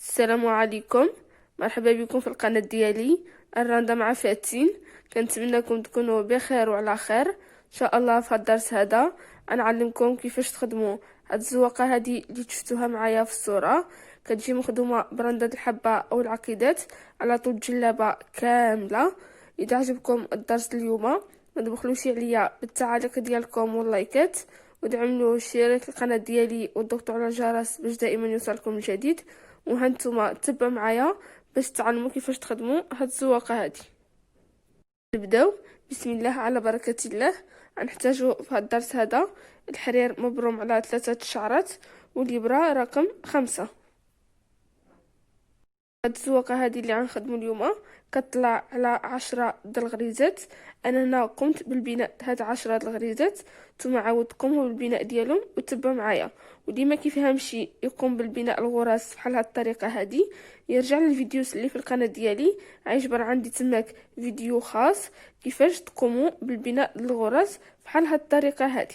السلام عليكم. مرحبا بكم في القناة ديالي الرندا مع فاتين. كنتمنىكم تكونوا بخير وعلى خير ان شاء الله. في هذا الدرس هذا نعلمكم كيفاش تخدموا هاد الزواقه هذه اللي شفتوها معايا في الصوره. كتجي مخدومه برندة الحبه او العقيدات على طول جلابه كامله. اذا عجبكم الدرس اليوم ما تبخلوش عليا بالتعاليق ديالكم واللايكات، ودعملوا اشتراك القناه ديالي وضغطوا على الجرس باش دائما يوصلكم الجديد. وهانتوما تبعوا معايا باش تعلموا كيفاش تخدموا هاد الزواقه هادي. نبداو بسم الله على بركه الله. غنحتاجو في هاد الدرس هذا الحرير مبروم على 3 شعرات والابره رقم 5. هاد الزواقه هذه اللي غنخدمو اليوم كطلع على 10 د الغريزات. انا هنا قمت بالبناء هاد 10 د الغريزات، ثم عاود قوموا بالبناء ديالهم وتبعوا معايا. ودي ما كيفهمش يقوم بالبناء الغراس بحال هاد الطريقه هذه يرجع للفيديوز اللي في القناه ديالي. عيجبر عندي تماك فيديو خاص كيفاش تقوموا بالبناء الغراس بحال هاد الطريقه هذه.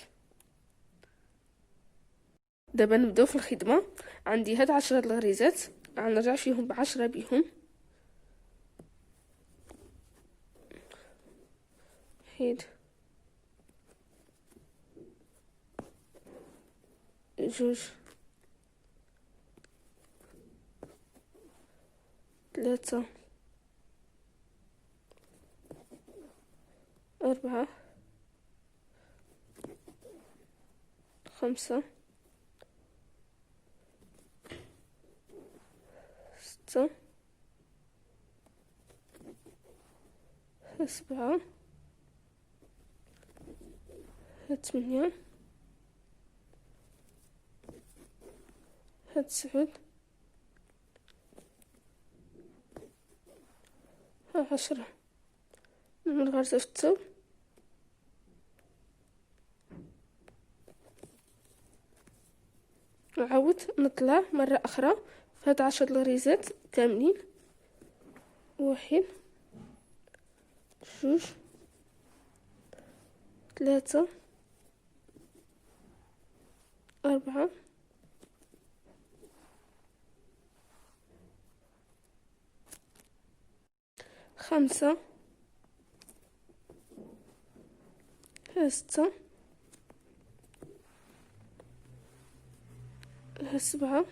دابا نبداو في الخدمه. عندي هاد 10 د الغريزات غنرجع فيهم ب10 بهم. واحد، جوج، 3، 4، 5، 6، 7، 8، 9، 10. نعمل غرزة في الثوب نعاود نطلع مرة أخرى في هاد 10 الغريزات كاملين. 1، 2، 3، 4، 5، 6، 7،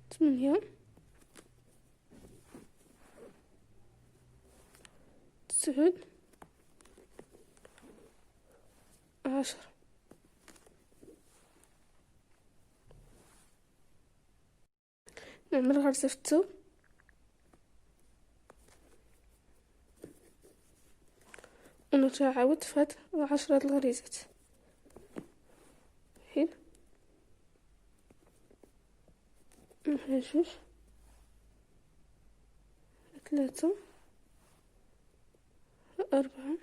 8، 9، 10. نعمل غرزة في الثوب ونرجع عاود في هاد 10 الغريزات. 1، 2، 3، 4،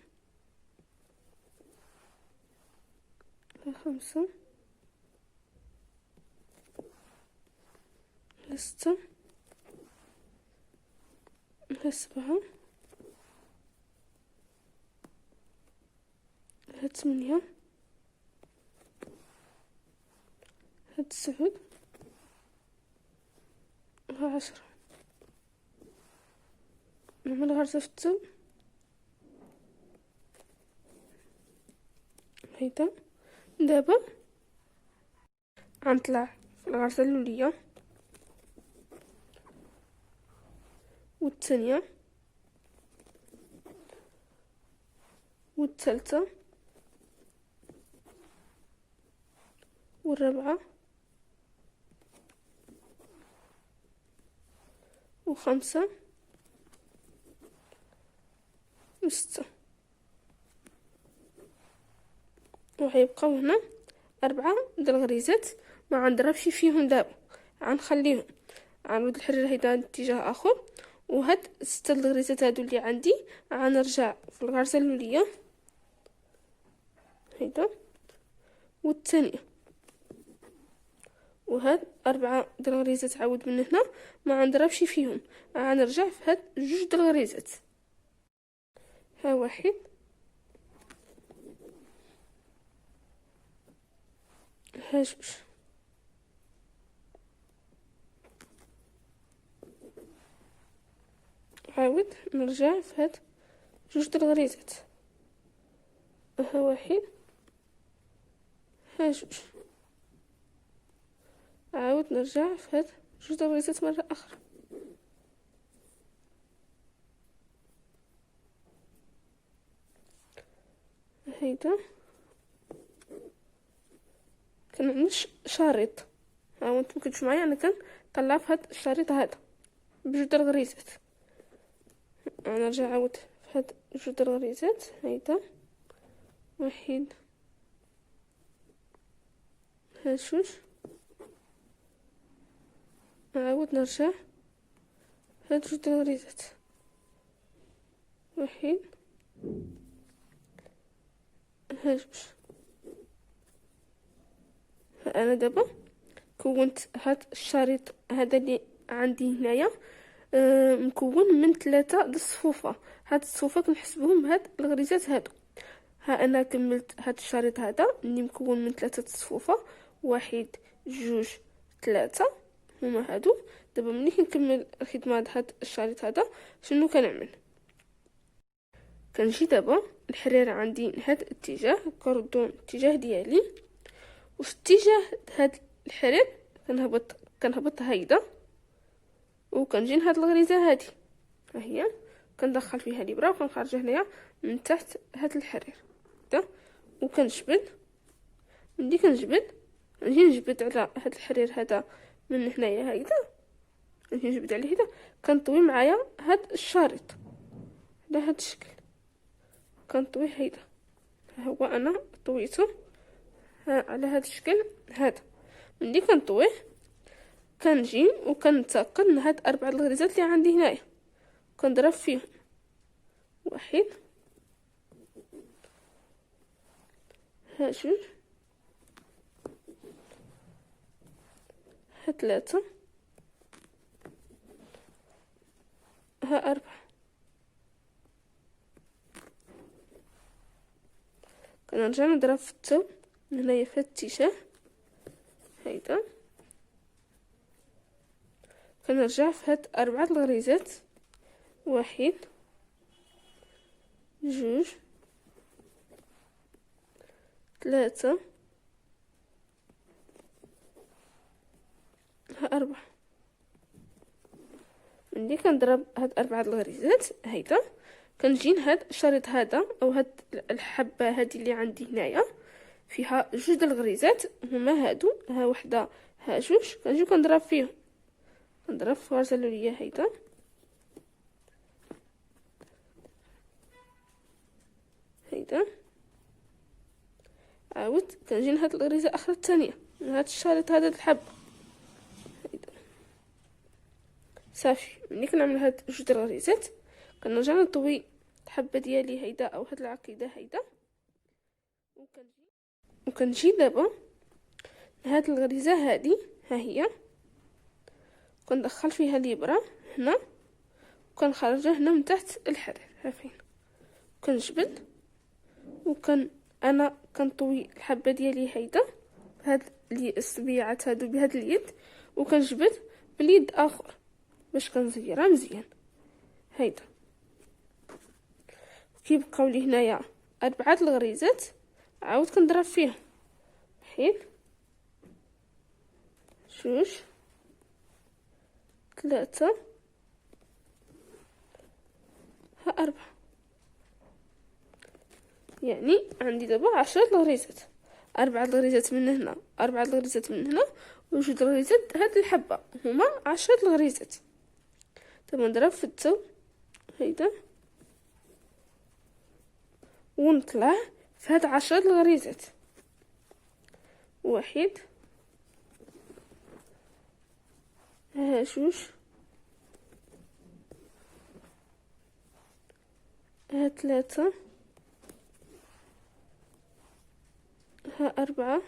5، 6، 7، 8، 9، 10. نعمل غرزة في الثوب هيدا. دابا غنطلع في الغرزة الأولى والثانية والثالثة والرابعة و5 و6. وغيبقاو هنا 4 د الغريزات ما غنضربش فيهم. دابا غنخليهم غنعود الحرير هيدا اتجاه اخر. وهاد 6 د الغريزات هادو اللي عندي غنرجع في الغرزه الاولى هيدا والثانيه. وهاد 4 د الغريزات عاود من هنا ما غنضربش فيهم. غنرجع في هاد 2 د الغريزات. ها 1، ها جوج. عاود نرجع في هاد جوج د الغريزات. ها واحد، ها جوج. عاود نرجع في هاد جوج د الغريزات مرة أخرى. هيدا كنعمل شريط. ها وانتم كتشوفوا معايا انا كنطلع في هاد الشريط هذا بجوج د الغريزات. نرجع عاود في هاد جوج د الغريزات. هيدا واحد، ها جوج. نعاود نرجع هاد جوج د الغريزات. واحد، ها جوج. انا دابا كونت هاد الشريط هذا اللي عندي هنايا مكون من 3 د الصفوفه. هاد الصفوفه كنحسبهم هاد الغريزات هادو. ها انا كملت هاد الشريط هذا اللي مكون من 3 د الصفوفه. واحد، جوج، 3 هما هادو. دابا ملي كنكمل الخدمه هاد الشريط هذا شنو كنعمل؟ كنجي دابا الحريره عندي من هاد الاتجاه، كنردو الاتجاه ديالي، وفي اتجاه هاد الحرير كنهبط هيدا، وكنجي لهاد الغريزه هادي ها هي، كندخل فيها الابره وكنخرجها هنايا من تحت هاد الحرير هدا، وكنجبد. ملي كنجبد نجي نجبد على هاد الحرير هذا من هنايا هيدا، نجي نجبد عليه هيدا، كنطوي معايا هاد الشريط على هاد الشكل. كنطوي هيدا، ها هو انا طويته على هاد الشكل هذا. ملي كنطويه كنجي وكنتقل هاد 4 الغريزات اللي عندي هنايا، كنضرب فيهم. واحد، ها جوج، ها 3، ها 4. كنرجع نضرب في التو هنايا في الاتجاه هيدا. كنرجع في هاد 4 الغريزات. واحد، جوج، 3، ها 4. ملي كنضرب هاد 4 الغريزات هيدا كنجي لهاد الشريط هذا او هاد الحبه هادي اللي عندي هنايا فيها جوج د الغريزات هما هادو، ها وحده، ها جوج. كنجي كنضرب فيهم، كنضرب في الغرزه الاوليه هيدا، هيدا. عاود كنجي لهاد الغريزه الاخرى الثانيه من هاد الشريط هذا د الحبه هيدا. صافي. ملي كنعمل هاد جوج د الغريزات كنرجع نطوي الحبه ديالي هيدا او هاد العقيده هيدا، وكنجي دابا لهاد الغريزه هادي ها هي، كندخل فيها الابره هنا وكنخرجها هنا من تحت الحرير ها فين، كنجبد انا كنطوي الحبه ديالي هيدا بهاد الصبيعات هادو بهاد اليد، وكنجبد باليد اخر باش كنزيرها مزيان هيدا. كيبقاو لي هنايا 4 الغريزات. عاود كنضرب فيهم. واحد، جوج، 3، ها 4. يعني عندي دابا 10 الغريزات. 4 الغريزات من هنا، 4 الغريزات من هنا، وجوج الغريزات هاد الحبه هما 10 الغريزات. دابا نضرب في التو هيدا ونطلع في هاد 10 الغريزات. واحد، ها جوج، ها 3، ها 4،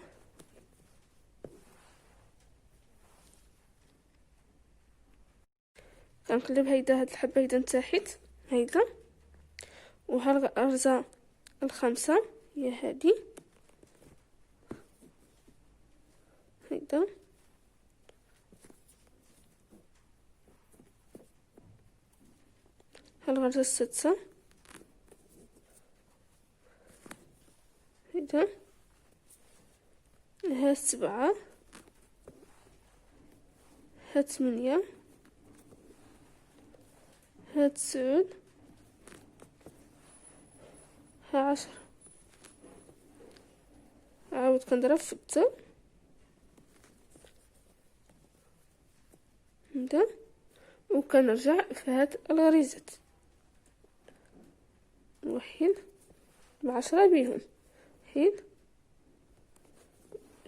كنقلب هيدا هاد الحبه هيدا نتاحت هيدا، وها الغرزه الخامسه هي هادي. هيدا، هالغرزة السادسة هيدا، ها السبعة، ها 8، ها 9، ها 10. عاود كنضرب في 6 هدا، وكنرجع في هاد الغريزات، واحد ب10 بيهم، واحد،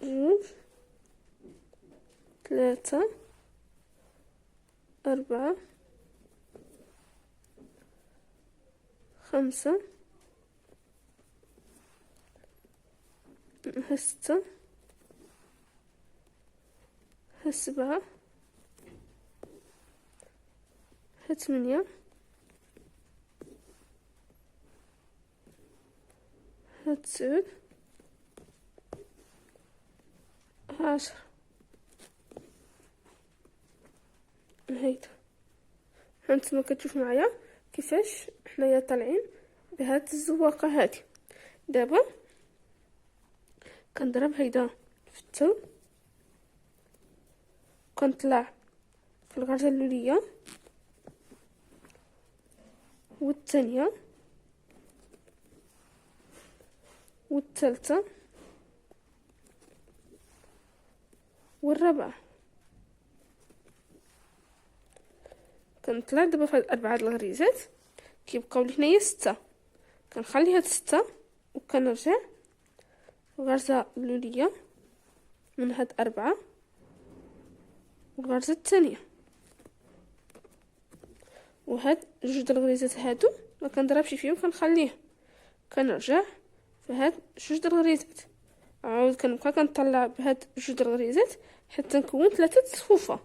جوج، 3، 4، 5، ها 6، ها 7، ها 8، ها 9، ها 10. هيدا هانتوما كتشوف معايا كيفاش حنايا طالعين بهاد الزواقه هادي. دابا كنضرب هيدا في التو، كنطلع في الغرزه الاوليه والثانيه والثالثه والرابعه. كنطلع دابا في هاد 4 الغريزات، كيبقاو لي هنايا 6. كنخلي هاد 6 وكنرجع الغرزه الاوليه من هاد 4 والغرزه الثانيه، وهاد جوج الغريزات هادو ما كنضربش فيهم، كنخليهم، كنرجع في هاد جوج الغريزات، عاود كنبقى كنطلع بهاد جوج الغريزات حتى نكون 3 صفوفه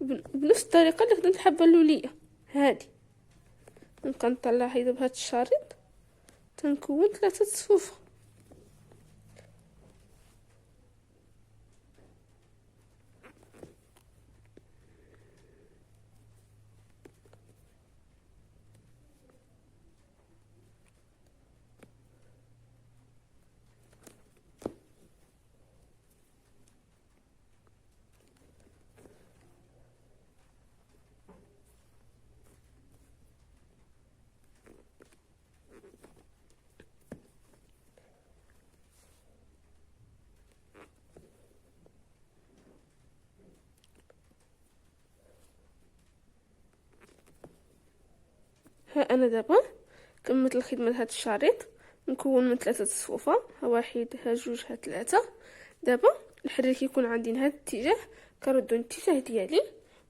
بنفس الطريقه اللي خدمت الحبه الاوليه هادي. كنطلع هيدا بهاد الشريط تنكون 3 صفوفه. ها انا دابا كملت الخدمه هاد الشريط، نكون من 3 صفوفه، ها 1، ها 2، ها 3. دابا الحرير كيكون عندي لهاد الاتجاه، كنردو الاتجاه ديالي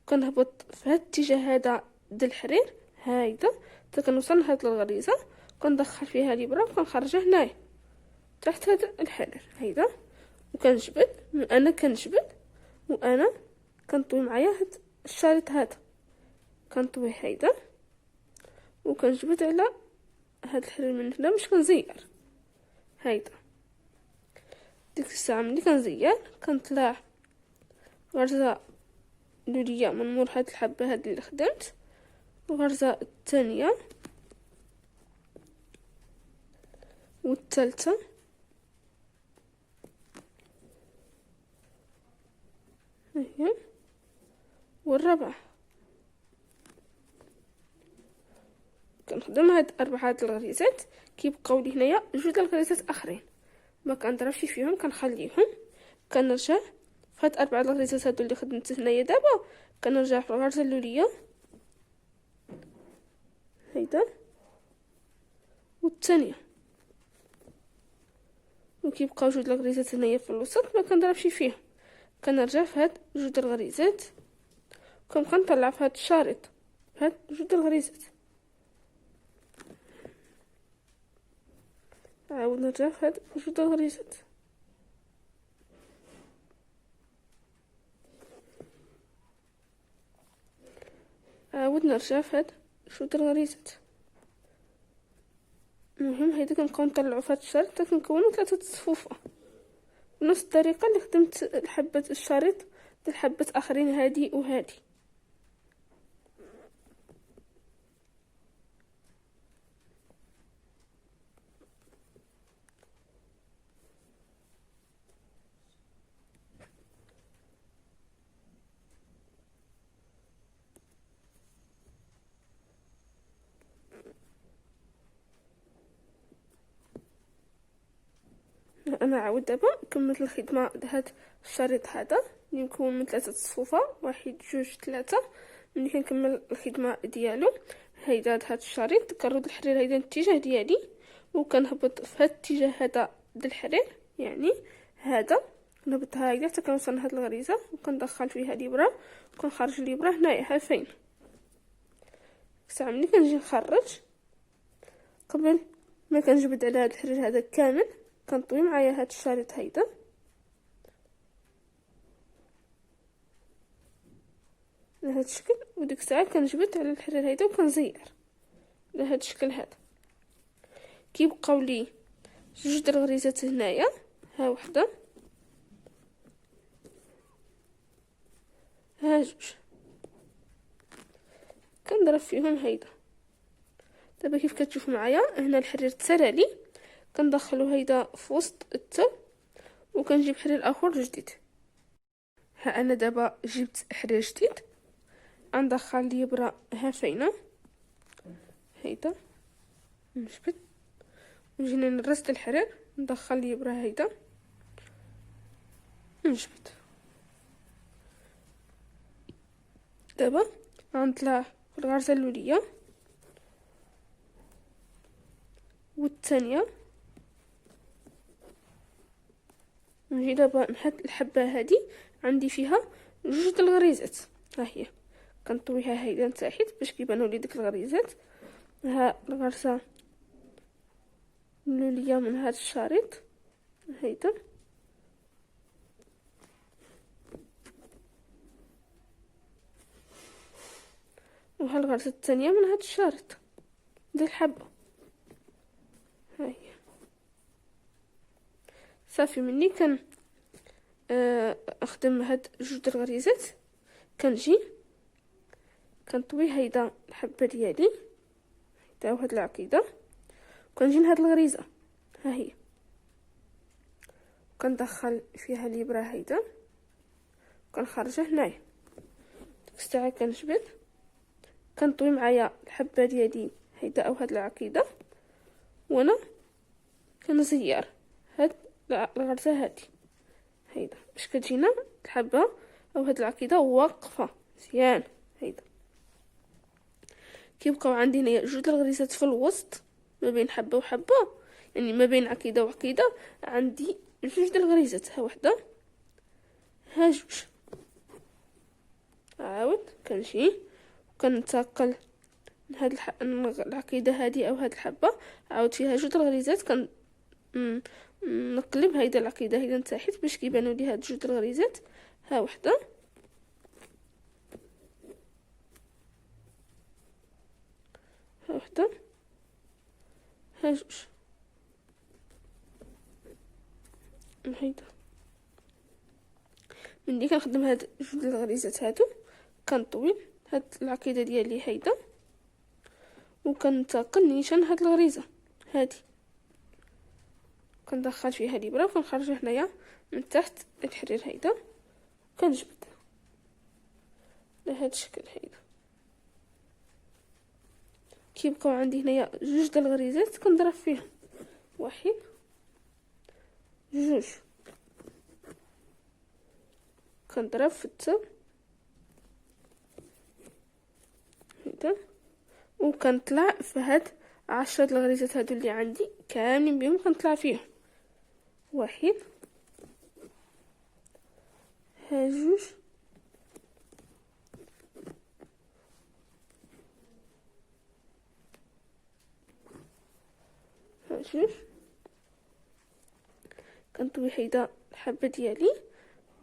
وكنهبط في هاد الاتجاه هذا ديال الحرير هايدا حتى كنوصل لهاد الغريزه، كندخل فيها الابره وكنخرجها هنايا تحت هاد الحرير هيدا، وكنجبد انا كنجبد وانا كنطوي معايا هاد الشريط هذا، كنطوي هيدا وكنجبد على هاد الحرير من هنا باش كنزير هيدا. ديك الساعه ملي كنزير كنطلع غرزه الاوليه من مور هاد الحبه هاد اللي خدمت، الغرزه الثانيه والثالثه هي والرابعه. كنخدم هاد 4 الغريزات، كيبقاو لي هنايا 2 الغريزات اخرين ما كنضربش فيهم، كنخليهم، كنرجع في هاد 4 الغريزات هادو اللي خدمت هنايا دابا، كنرجع في الغرزه الاوليه هيدا والثانيه، وكيبقاو 2 الغريزات هنايا في الوسط ما كنضربش فيهم، كنرجع في هاد 2 الغريزات وكنبقى نطلع في هاد الشريط في هاد 2 الغريزات، عاود نرجع في هاد 2 الغريزات، عاود نرجع في هاد 2 الغريزات. المهم هيدا كنبقاو نطلعو في هاد الشريط حتى كنكونو 3 صفوفه بنفس الطريقة اللي خدمت الحبة الشريط ديال الحبة اخرين هادي وهادي. انا عاود دابا كملت الخدمه لهاد الشريط هذا اللي مكون من 3 صفوفه، 1 2 3. ملي كنكمل الخدمه ديالو هيدا هاد الشريط كنرد الحرير هيدا الاتجاه ديالي، وكنهبط في هاد الاتجاه هذا ديال الحرير، يعني هذا كنهبطها هكذا حتى كنوصل لهاد الغريزه، وكندخل فيها الابره وكنخرج الابره هنايا. ها فين ساعه ملي كنجي نخرج قبل ما كنجبد على هاد الحرير هذا كامل كنطوي معايا هاد الشريط هيدا لهاد الشكل، وديك الساعه كنجبد على الحرير هيدا وكنزير لهاد الشكل هذا. كيبقاو لي جوج د الغريزات هنايا، ها وحده ها جوج، كنضرب فيهم هيدا. دابا كيف كتشوف معايا هنا الحرير تسرى لي، كندخلو هيدا في وسط التو وكنجيب حرير اخر جديد. ها انا دابا جبت حرير جديد، غندخل الابره ها فينا هيدا، نجبد ونجي نرصد الحرير، ندخل الابره هيدا نجبد. دابا غنطلع في الغرزه الاوليه والثانيه، نجي دابا نحط الحبه هذه عندي فيها جوج د الغريزات، ها هي كنطويها هيدا لتحت باش كيبانوا لي ديك الغريزات. ها الغرزه الاوليه من هذا الشريط هيدا، وها الغرزه الثانيه من هذا الشريط ديال الحبه. ها هي صافي. مني كان اخدم هاد جوج د الغريزات كنجي كنطوي هيدا الحبه ديالي حتى وهاد العقيده، وكنجي لهاد الغريزه ها هي كندخل فيها الابره هيدا وكنخرجها هنايا. ديك الساعه كنجبد كنطوي معايا الحبه ديالي هيدا او هاد العقيده، وانا كنزير هاد الغرزه هادي هيدا باش كتجينا الحبه او هاد العقيده واقفه مزيان. هيدا كيبقاو عندي هنايا جوج د الغريزات في الوسط ما بين حبه وحبه، يعني ما بين عقيده وعقيده عندي جوج د الغريزات، ها وحده ها جوج. عاود كنجي وكنتقل هاد العقيده هادي او هاد الحبه عاود فيها جوج د الغريزات، كن نقلب هيدا العقيده هيدا لتحت باش كيبانوا لي هاد جوج د الغريزات، ها وحده ها وحده ها جوج. هيدا ملي كنخدم هاد جوج د الغريزات هادو كنطوي هاد العقيده ديالي هيدا وكنتقل نيشان هاد الغريزه هادي، كندخل فيها الابره وكنخرجها هنايا من تحت الحرير هيدا، كنجبد لهاد الشكل هيدا. كيبقاو عندي هنايا جوج د الغريزات كنضرب فيهم، 1 2 كنضرب في التو هيدا، وكنطلع في هاد 10 د الغريزات هادو اللي عندي كاملين بهم كنطلع فيهم، 1 ها جوج ها جوج. كنطوي هيدا الحبه ديالي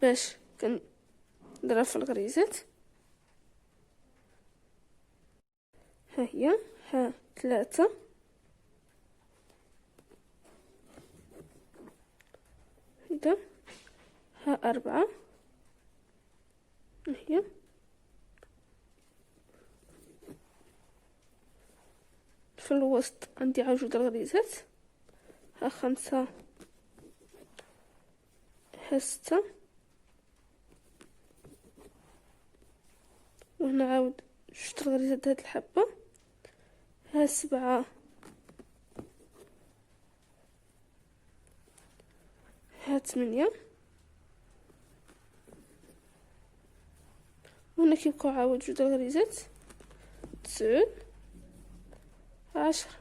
باش كنضرب في الغريزات، ها هي ها 3 هيدا. ها 4 هي. في الوسط عندي عوجود الغريزات. ها 5. ها 6. وهنا عاود جوج الغريزات هاد الحبة. ها 7. ها 8. وهنا كيبقاو عاود جوج الغريزات. 9. 10.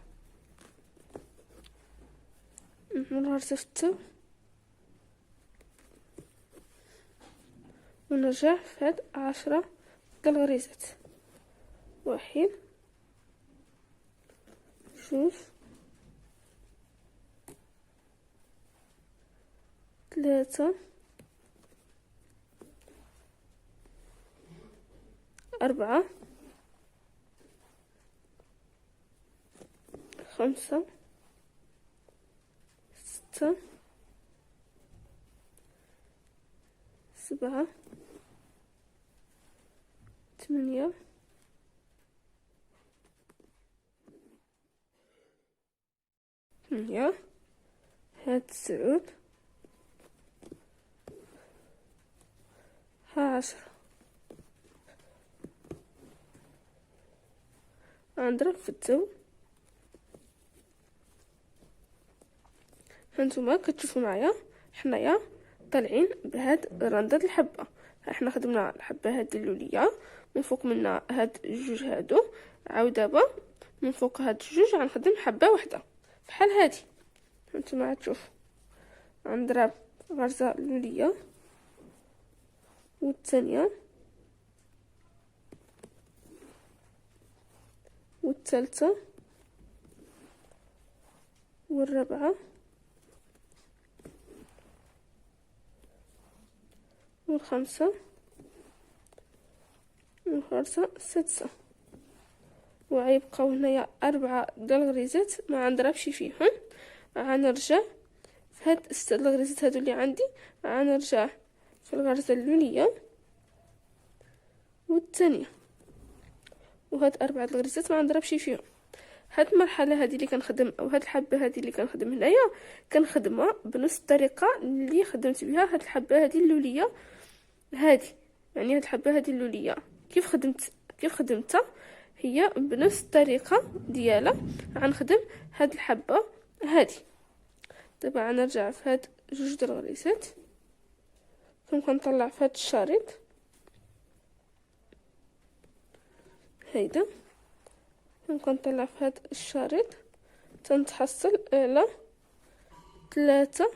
نرجع في 9 ونرجع في هاد 10 ديال الغريزات. 1 2 3 4 5 6 7 8 8. ها 9. ها 10. غنضرب في 9. هانتوما كتشوفوا معايا حنايا طالعين بهاد رندات الحبه. احنا خدمنا الحبه هذه اللوليه، من فوق منا هاد الجوج هادو. عاود دابا من فوق هاد الجوج غنخدم حبه واحده بحال هادي. هانتوما تشوفوا غنضرب غرزه اللوليه والثانيه والثالثه والرابعه والخامسة والخامسة السادسة. وغيبقاو هنايا 4 ديال الغريزات ما غنضربش فيهم. غنرجع في هاد 6 الغريزات هادو اللي عندي، غنرجع في الغرزة اللولية والثانية، وهاد 4 الغريزات ما غنضربش فيهم. هاد المرحله هذه اللي كنخدم، او هاد الحبه هذه اللي كنخدم هنايا، كنخدمها بنفس الطريقه اللي خدمت بها هاد الحبه هذه اللوليه هذه. يعني هاد الحبه هذه اللوليه كيف خدمتها هي بنفس الطريقه ديالها غنخدم هاد الحبه هذه. دابا غنرجع في هاد جوج د الغريزات، كنطلع في هاد الشريط هيدا، كنطلع في هاد الشريط تنتحصل على 3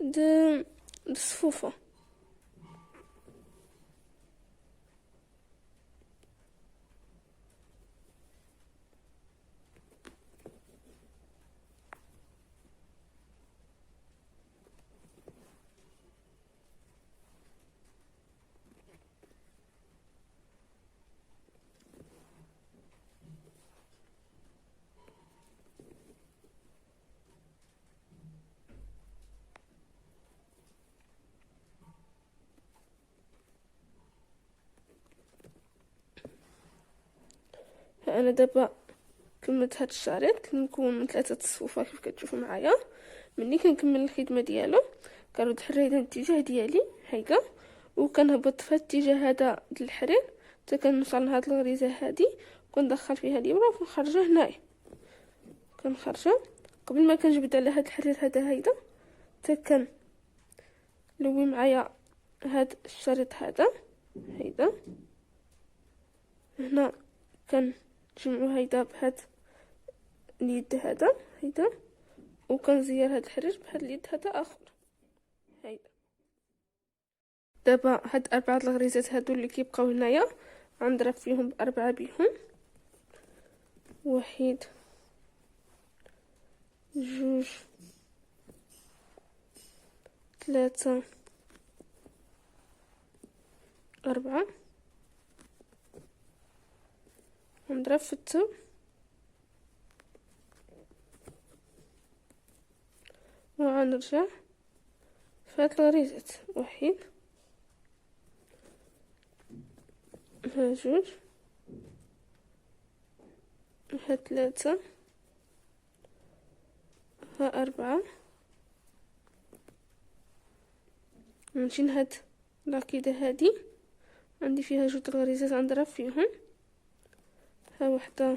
د الصفوفه. انا دابا كملت هاد الشريط اللي مكون من 3 صفوفه كيف كتشوفوا معايا. ملي كنكمل الخدمه ديالو كنرد الحرير الاتجاه ديالي هيدا، وكنهبط في الاتجاه هذا د الحرير حتى كنوصل لهاد الغريزه هذه، وكندخل فيها الابره وكنخرجها هنايا. كنخرجها قبل ما كنجبد على هاد الحرير هيدا حتى كنلوي معايا هاد الشريط هيدا هنا. كنجمعو هيدا بهاد اليد هيدا، وكنزير هاد الحرير بهاد اليد اخر هيدا. دابا هاد 4 الغريزات هادو اللي كيبقاو هنايا غنضرب فيهم ب4 بهم. 1 2 3 4. غنضرب في 6 وغنرجع فهاد الغريزات، واحد، ها جوج، ها ثلاثة، ها أربعة. نمشي لهاد العقيدة هادي، عندي فيها جوج الغريزات غنضرب فيهم، ها وحدة،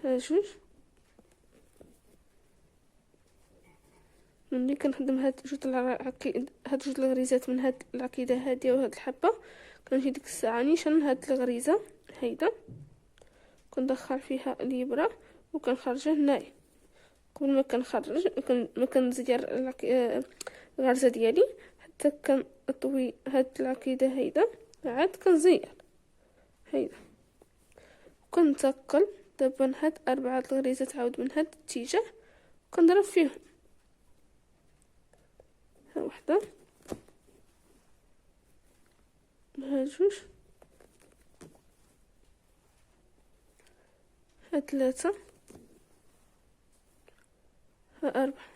ها جوج. ملي كنخدم هاد جوج الغريزات من هاد العقيدة هادية وهاد الحبة، كنجي ديك الساعة نيشان هاد الغريزة هيدا، كندخل فيها الإبرة وكنخرجها هنايا. قبل ما كنخرج ما كنزير الغرزة ديالي حتى كنطوي هاد العقيدة هيدا، عاد كنزير هيدا وكنتقل دابا هاد 4 الغريزات عاود من هاد الاتجاه كنضرب فيهم، ها وحدة، ها جوج، ها ثلاثة، ها أربعة.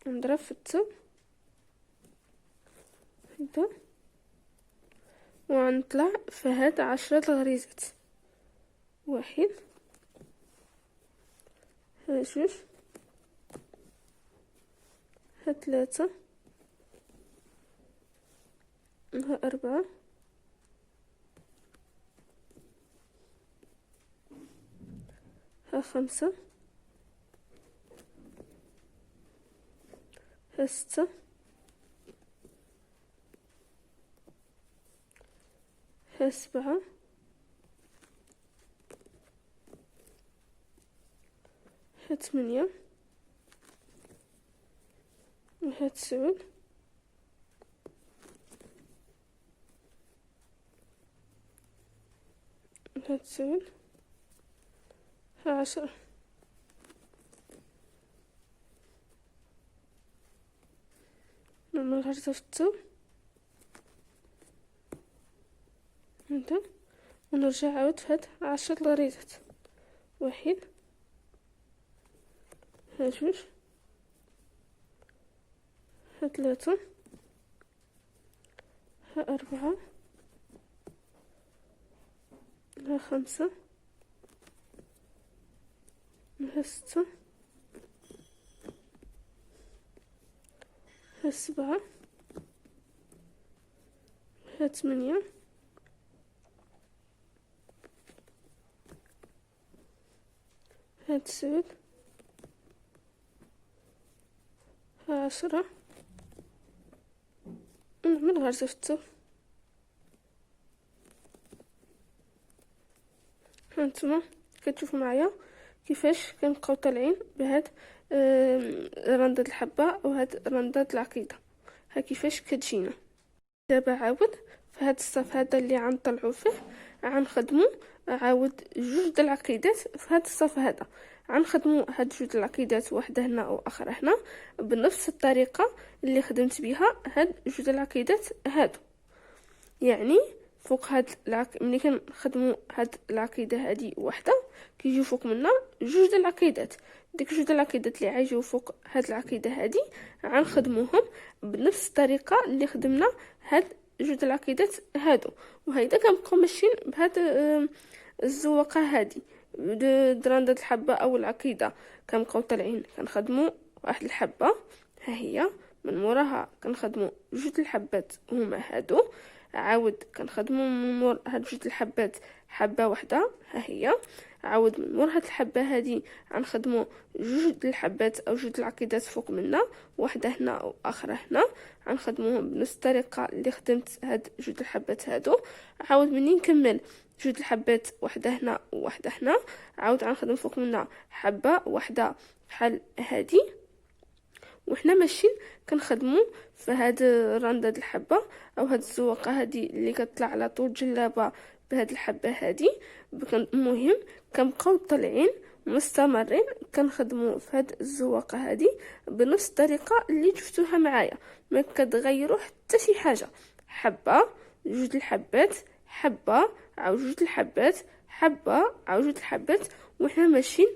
نضرب في الثوب هكدا ونطلع في هاد 10 الغريزات، واحد، ها جوج، ها ثلاثة، ها أربعة، ها خمسة، ها ستة، ها سبعة، ها ثمانية، ها تسعود، ها تسعود، ها 10. نعمل غرزة في الثوب هكدا ونرجع عاود في هاد 10 الغريزات، واحد، ها جوج، ها ثلاثة، ها أربعة، ها خمسة، ها ستة، ها سبعة، ها ثمانية، ها تسعود، ها 10. ونعمل غرزة في الثوب. هانتوما كتشوفوا معايا كيفاش كنبقاو طالعين بهاد رندة الحبة وهاد رندة العقيدة، ها كيفاش كتجينا. دابا عاود في هاد الصف هذا اللي غنطلعو فيه غنخدمو عاود جوج د العقيدات في هاد الصف هذا، غنخدمو هاد جوج العقيدات واحده هنا واخرى هنا بنفس الطريقه اللي خدمت بها هاد جوج العقيدات هادو. يعني فوق هاد ملي كنخدمو هاد العقيده هادي وحده كيجيو فوق منا جوج د العقيدات، ديك جوج د العقيدات اللي غيجيو فوق هاد العقيده هادي غنخدموهم بنفس الطريقه اللي خدمنا هاد جوج د العقيدات هادو. وهيدا كنبقاو ماشيين بهاد الزواقه هادي درندة الحبه او العقيده، كنبقاو طالعين كنخدمو واحد الحبه ها هي، من موراها كنخدمو جوج الحبات هما هادو، عاود كنخدمو من مور هاد جوج الحبات حبه واحده ها هي، عاود من مور هاد الحبه هادي غنخدمو جوج د الحبات او جوج العقيدات فوق منا، واحده هنا واخرى هنا، غنخدموهم بنفس الطريقه اللي خدمت هاد جوج الحبات هادو. عاود مني نكمل جوج الحبات واحده هنا وواحده هنا، عاود غنخدم فوق منا حبه واحده بحال هادي، وحنا ماشيين كنخدمو في هاد الرندة د الحبه او هاد الزواقه هادي اللي كتطلع على طول جلابه بهاد الحبه هادي. المهم كنبقاو طالعين مستمرين كنخدمو في هاد الزواقه هادي بنفس الطريقه اللي شفتوها معايا، ما كتغيروا حتى شي حاجه، حبه جوج الحبات حبه عاود جوج الحبات حبه على جوج الحبات. وحنا ماشيين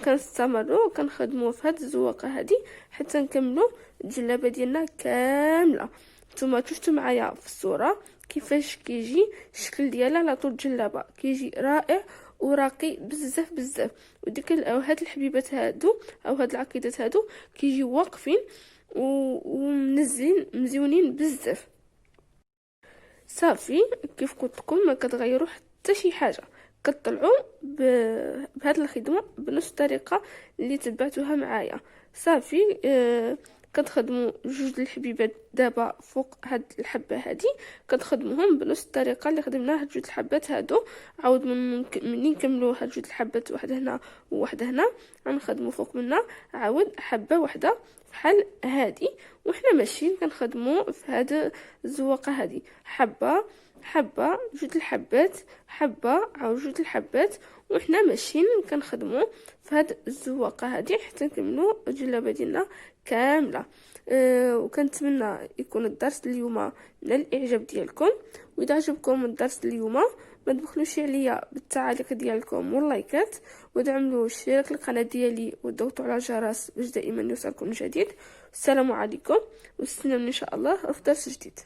كنستمروا كنخدموا في هاد الزواقه هادي حتى نكملوا الجلابه ديالنا كامله. نتوما شفتوا معايا في الصوره كيفاش كيجي الشكل ديالها على طول الجلابه، كيجي رائع وراقي بزاف بزاف. وديك او هاد الحبيبات هادو او هاد العقيدات هادو كيجيو واقفين ومنزلين مزيونين بزاف. صافي كيف قلت لكم ما كتغيروا حتى شي حاجه، كطلعوا بهاد الخدمه بنفس الطريقه اللي تبعتوها معايا. صافي كتخدموا جوج الحبيبات دابا فوق هاد الحبه هادي، كتخدموهم بنفس الطريقه اللي خدمنا هاد جوج الحبات هادو. عاود منين نكملوا هاد جوج الحبات واحده هنا وواحده هنا غنخدموا فوق منها عاود حبه واحده بحال هادي. وحنا ماشيين كنخدموا في هاد الزواقه هادي حبه حبه جوج الحبات حبه عاود جوج الحبات. وحنا ماشيين كنخدموا في هاد الزواقه هادي حتى نكملوا الجلابه ديالنا كامله. وكنتمنى يكون الدرس اليوم من الاعجاب ديالكم. واذا عجبكم الدرس اليوم ما تبخلوش عليا بالتعاليق ديالكم واللايكات، ودعملوا اشتراك القناه ديالي وضغطوا على الجرس باش دائما يوصلكم الجديد. السلام عليكم، واستنوني ان شاء الله في درس جديد.